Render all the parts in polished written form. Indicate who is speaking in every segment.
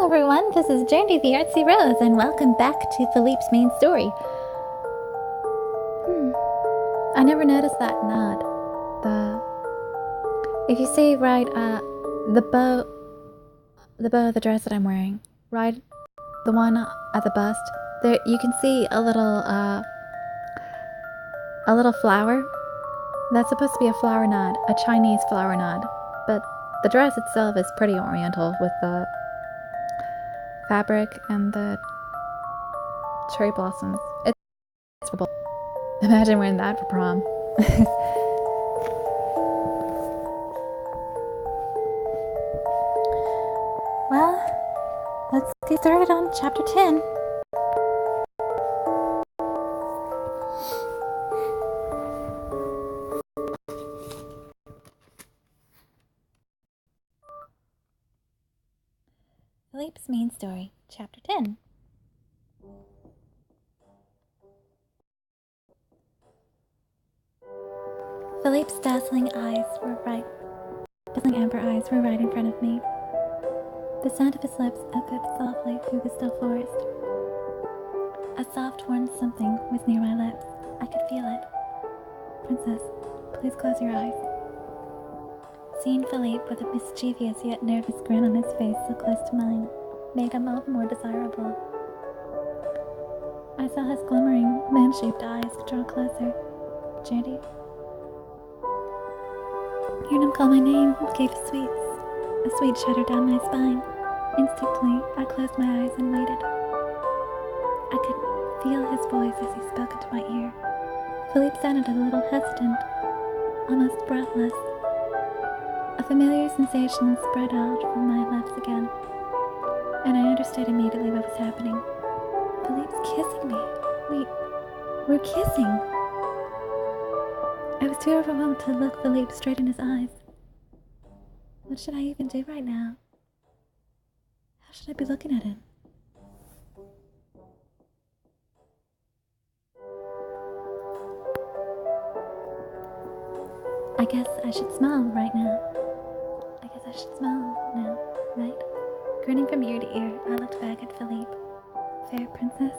Speaker 1: everyone, this is Journey the Artsy-Rose, and welcome back to Philippe's main story. I never noticed that nod. If you see right, the bow of the dress that I'm wearing, right, the one at the bust, there you can see a little flower. That's supposed to be a flower nod, a Chinese flower nod, but the dress itself is pretty oriental with the fabric and the cherry blossoms. It's adorable. Imagine wearing that for prom. Well, let's get started on chapter 10. Philippe's main story, chapter 10. Philippe's dazzling amber eyes were right in front of me. The sound of his lips echoed softly through the still forest. A soft, warm something was near my lips. I could feel it. Princess, please close your eyes. Seeing Philippe with a mischievous yet nervous grin on his face so close to mine made him all the more desirable. I saw his glimmering, moon-shaped eyes draw closer. Jandy. Hearing him call my name gave a sweet shudder down my spine. Instinctively, I closed my eyes and waited. I could feel his voice as he spoke into my ear. Philippe sounded a little hesitant, almost breathless. A familiar sensation spread out from my lips again, and I understood immediately what was happening. Philippe's kissing me. We're kissing. I was too overwhelmed to look Philippe straight in his eyes. What should I even do right now? How should I be looking at him? I guess I should smile right now. Right? Grinning from ear to ear, I looked back at Philippe. Fair princess.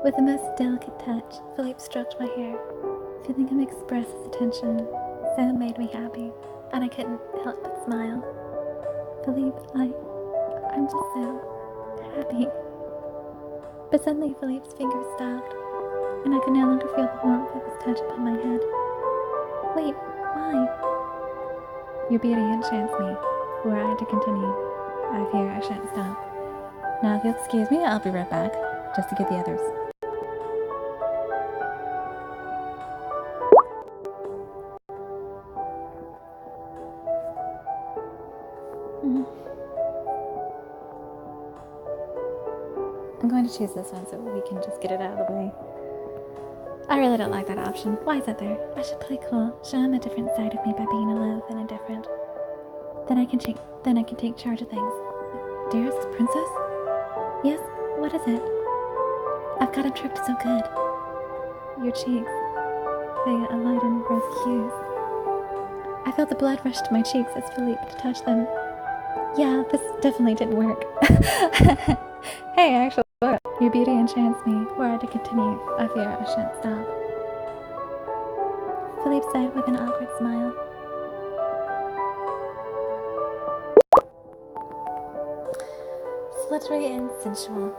Speaker 1: With the most delicate touch, Philippe stroked my hair. Feeling him express his attention so made me happy, and I couldn't help but smile. Philippe, I'm just so happy. But suddenly Philippe's fingers stopped, and I could no longer feel the warmth of his touch upon my head. Wait, why? Your beauty enchants me. Were I to continue, I fear I shan't stop. Now, if you'll excuse me, I'll be right back, just to get the others. I'm going to choose this one so we can just get it out of the way. I really don't like that option. Why is that there? I should play cool, show him a different side of me by being aloof and indifferent. Then I can take charge of things. Dearest princess? Yes? What is it? I've got him tricked so good. Your cheeks, they alight in rose hues. I felt the blood rush to my cheeks as Philippe touched them. Yeah, this definitely didn't work. Hey, actually, look. Your beauty enchants me. Were I to continue, I fear I shan't stop. Philippe said with an awkward smile. Sluttery and sensual.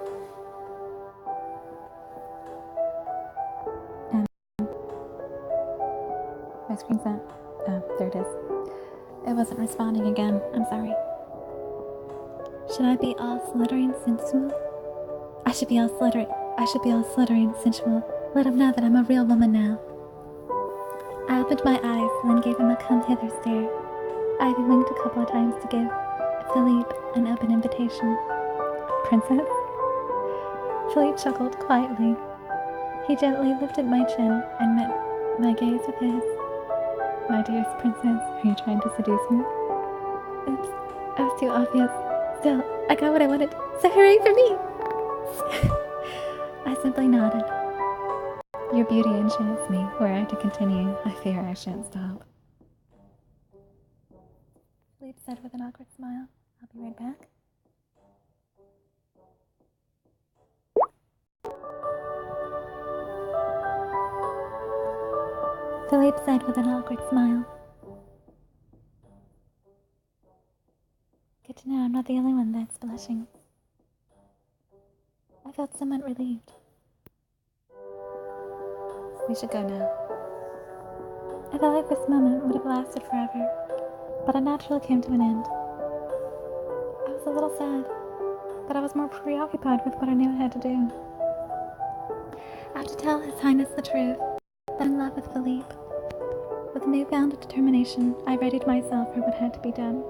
Speaker 1: My screen's not. Oh, there it is. It wasn't responding again. I'm sorry. Should I be all sluttery and sensual? I should be all sluttery and sensual. Let him know that I'm a real woman now. I opened my eyes and then gave him a come hither stare. I even winked a couple of times to give Philippe an open invitation. Princess? Philippe chuckled quietly. He gently lifted my chin and met my gaze with his. My dearest princess, are you trying to seduce me? Oops, I was too obvious. Still, I got what I wanted, so hooray for me! I simply nodded. Your beauty enchants me. Were I to continue, I fear I shan't stop. Philippe said with an awkward smile. I'll be right back. Philippe said with an awkward smile. Good to know I'm not the only one that's blushing. I felt somewhat relieved. We should go now. I felt like this moment would have lasted forever, but it naturally came to an end. I was a little sad, but I was more preoccupied with what I knew I had to do. I have to tell His Highness the truth, that I'm in love with Philippe. With newfound determination, I readied myself for what had to be done.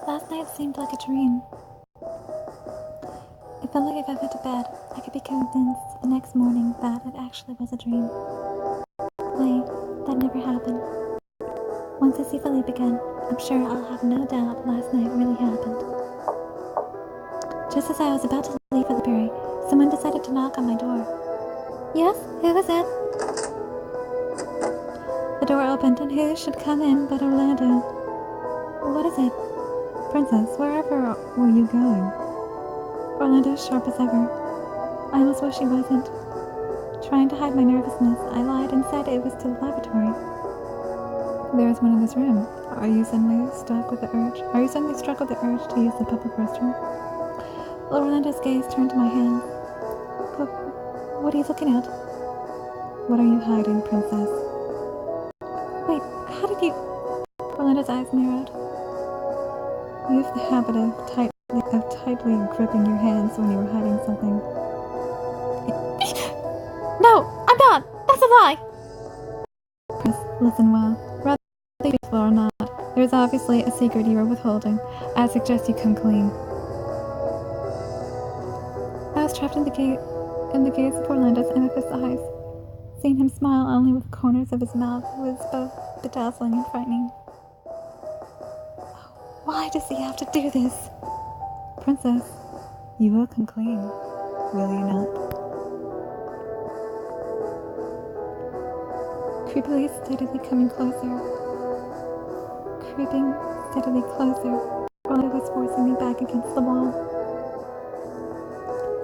Speaker 1: Last night seemed like a dream. It felt like if I went to bed, I could be convinced the next morning that it actually was a dream. Wait, that never happened. Once I see Philippe again, I'm sure I'll have no doubt last night really happened. Just as I was about to leave the library, someone decided to knock on my door. Yes, who was it? The door opened, and who should come in but Orlando? What is it? Princess, wherever were you going? Orlando, sharp as ever. I almost wish he wasn't. Trying to hide my nervousness, I lied and said it was to the laboratory. There's one in this room. Are you suddenly struck with the urge to use the public restroom? Orlando's gaze turned to my hands. What are you looking at? What are you hiding, princess? Wait, how did you... Orlando's eyes narrowed. You have the habit of tightly gripping your hands when you were hiding something. No, I'm not! That's a lie! Prince, listen well. Rather truthful or not, there is obviously a secret you are withholding. I suggest you come clean. I was trapped in the gaze of Orlando's amethyst eyes. Seeing him smile only with the corners of his mouth was both bedazzling and frightening. Why does he have to do this? Princess, you will come clean, will you not? Creepily, steadily coming closer. Creeping steadily closer, Orlando was forcing me back against the wall.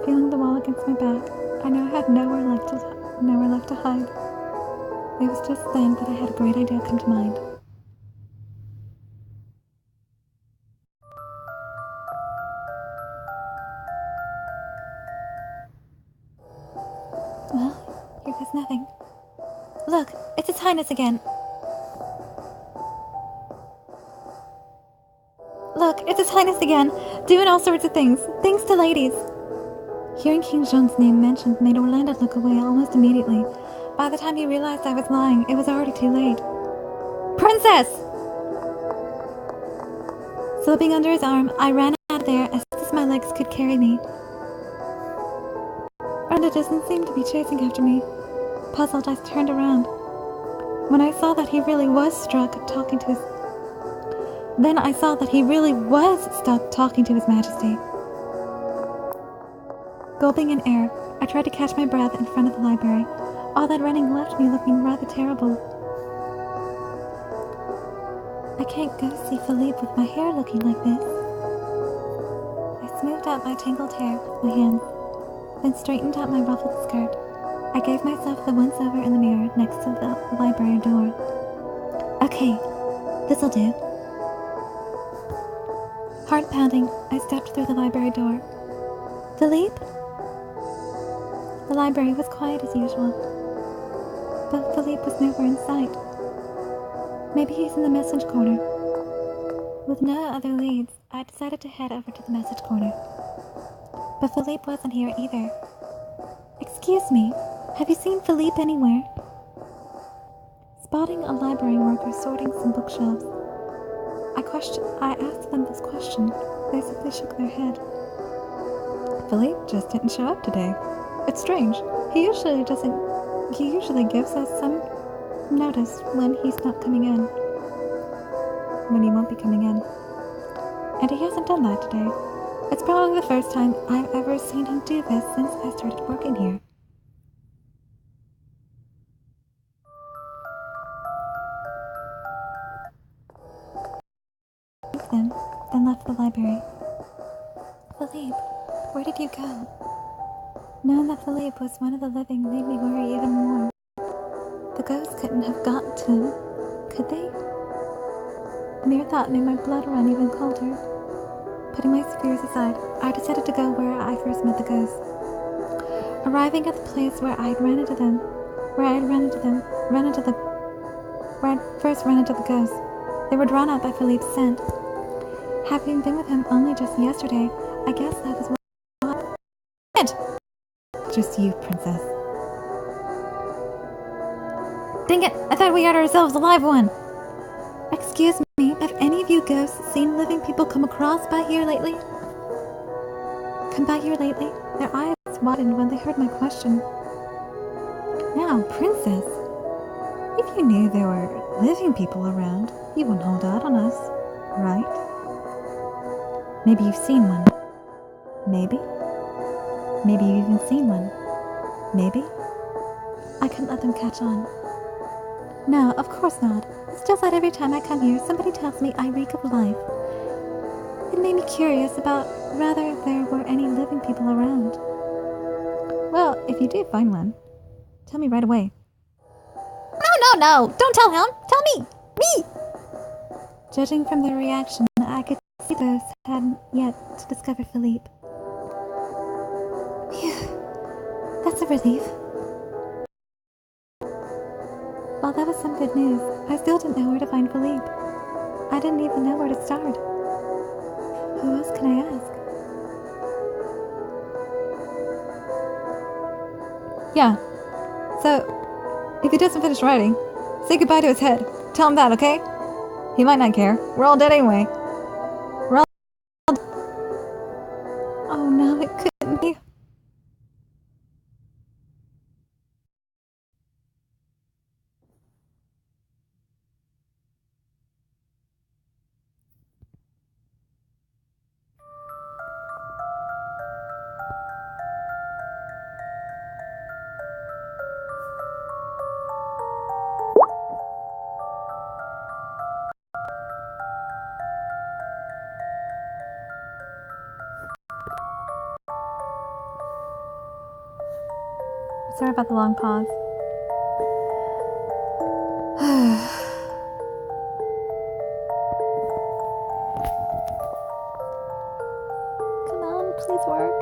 Speaker 1: Feeling the wall against my back, I now had nowhere left to hide. It was just then that I had a great idea come to mind. Well, here goes nothing. Look, it's His Highness again. Look, it's His Highness again, doing all sorts of things to ladies. Hearing King Jean's name mentioned made Orlando look away almost immediately. By the time he realized I was lying, it was already too late. Princess! Slipping under his arm, I ran out of there as fast as my legs could carry me. Orlando doesn't seem to be chasing after me. Puzzled, I turned around. When I saw that he really was stuck talking to his Majesty. Gulping in air, I tried to catch my breath in front of the library. All that running left me looking rather terrible. I can't go see Philippe with my hair looking like this. I smoothed out my tangled hair with my hands, then straightened out my ruffled skirt. I gave myself the once-over in the mirror next to the library door. Okay, this'll do. Heart pounding, I stepped through the library door. Philippe? The library was quiet as usual, but Philippe was nowhere in sight. Maybe he's in the message corner. With no other leads, I decided to head over to the message corner. But Philippe wasn't here either. Excuse me, have you seen Philippe anywhere? Spotting a library worker sorting some bookshelves, I asked them this question. They simply shook their head. Philippe just didn't show up today. It's strange. He usually gives us some notice when he's not coming in. When he won't be coming in. And he hasn't done that today. It's probably the first time I've ever seen him do this since I started working here. Then left the library. Philippe, where did you go? Knowing that Philippe was one of the living made me worry even more. The ghosts couldn't have gotten to him, could they? The mere thought made my blood run even colder. Putting my fears aside, I decided to go where I first met the ghosts. Arriving at the place where I'd first run into the ghosts, they were drawn out by Philippe's scent. Having been with him only just yesterday, I guess that was what. Just you, princess. Dang it! I thought we had ourselves a live one! Excuse me, have any of you ghosts seen living people come by here lately? Their eyes widened when they heard my question. Now, princess, if you knew there were living people around, you wouldn't hold out on us, right? Maybe you've seen one. Maybe? Maybe you've even seen one. Maybe? I couldn't let them catch on. No, of course not. It's just that every time I come here, somebody tells me I reek of life. It made me curious about whether there were any living people around. Well, if you do find one, tell me right away. No! Don't tell him! Tell me! Me! Judging from their reaction, I could see those hadn't yet to discover Philippe. Phew. That's a relief. While that was some good news, I still didn't know where to find Philippe. I didn't even know where to start. Who else can I ask? Yeah. So, if he doesn't finish writing, say goodbye to his head. Tell him that, okay? He might not care. We're all dead anyway. Oh no, it couldn't be. Sorry about the long pause. Come on, please work.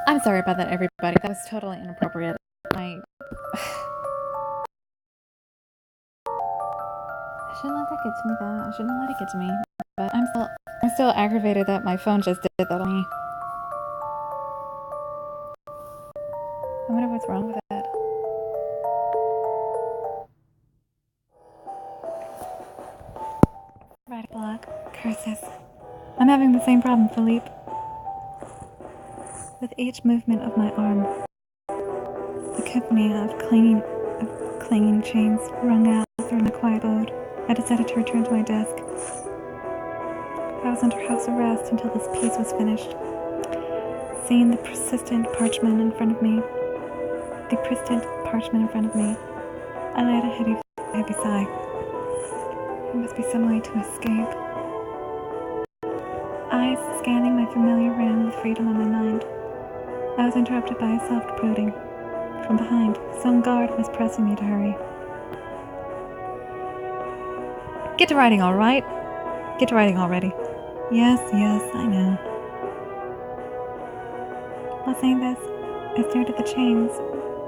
Speaker 1: I'm sorry about that, everybody. That was totally inappropriate. I shouldn't let that get to me, though. I shouldn't let it get to me. But I'm still aggravated that my phone just did that on me. I wonder what's wrong with it. Write block. Curses. I'm having the same problem, Philippe. With each movement of my arm, the company of clanging chains rung out through my quiet abode. I decided to return to my desk. I was under house arrest until this piece was finished. Seeing the persistent parchment in front of me, I let a heavy sigh. There must be some way to escape. eyes scanning my familiar room with freedom on my mind. I was interrupted by a soft brooding. From behind, some guard was pressing me to hurry. Get to writing, all right? Get to writing already. Yes, I know. While saying this, I stared at the chains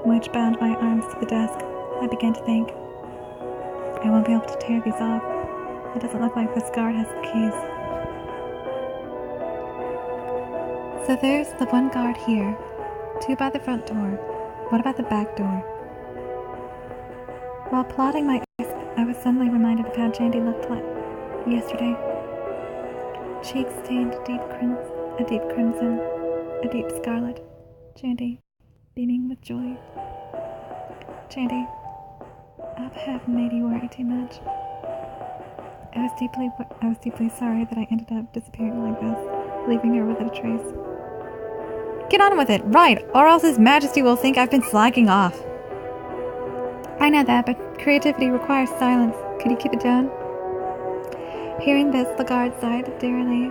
Speaker 1: which bound my arms to the desk. I began to think, I won't be able to tear these off. It doesn't look like this guard has the keys. So there's the one guard here, 2 by the front door. What about the back door? While plotting my escape, I was suddenly reminded of how Jandy looked like yesterday. Cheeks stained a deep crimson, a deep scarlet. Jandy, beaming with joy. Jandy, I hope I haven't made you worry too much. I was deeply sorry that I ended up disappearing like this, leaving her without a trace. Get on with it, right, or else His Majesty will think I've been slacking off. I know that, but creativity requires silence. Could you keep it down? Hearing this, the guard sighed drearily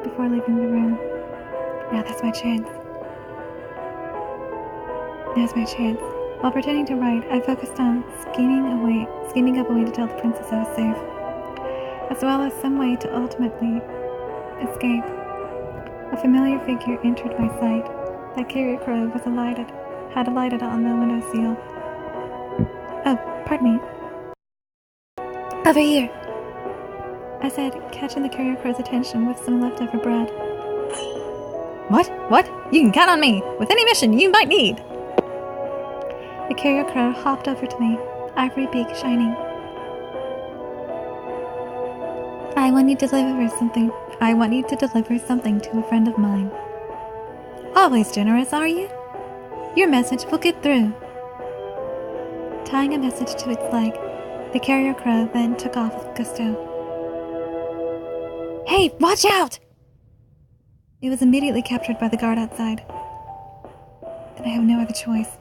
Speaker 1: before leaving the room. Now that's my chance. Now's my chance. While pretending to write, I focused on scheming up a way to tell the princess I was safe, as well as some way to ultimately escape. A familiar figure entered my sight. That carrier crow had alighted on the windowsill. Oh, pardon me. Over here, I said, catching the carrier crow's attention with some leftover bread. What? You can count on me, with any mission you might need. The carrier crow hopped over to me, ivory beak shining. I want you to deliver something to a friend of mine. Always generous, are you? Your message will get through. Tying a message to its leg, the carrier crow then took off with gusto. Hey, watch out! It was immediately captured by the guard outside. Then I have no other choice.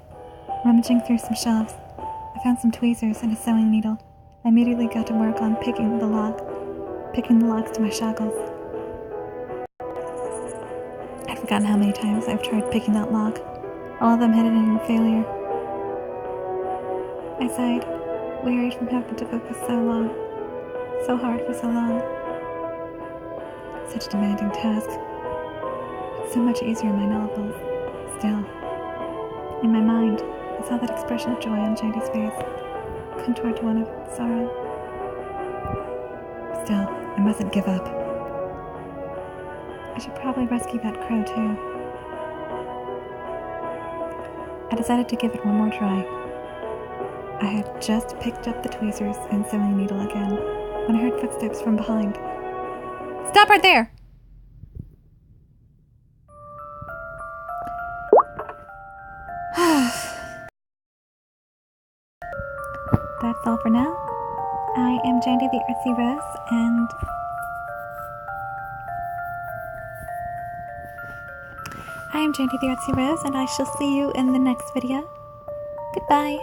Speaker 1: Rummaging through some shelves, I found some tweezers and a sewing needle. I immediately got to work on picking the locks to my shackles. I'd forgotten how many times I've tried picking that lock. All of them had ended in failure. I sighed, wearied from having to focus so hard for so long. Such a demanding task. It's so much easier in my novels. Still, in my mind, I saw that expression of joy on Jandy's face, contoured to one of sorrow. Still, I mustn't give up. I should probably rescue that crow too. I decided to give it one more try. I had just picked up the tweezers and sewing needle again when I heard footsteps from behind. Stop right there! That's all for now. I am Jandy the Artsy-Rose, and I shall see you in the next video. Goodbye.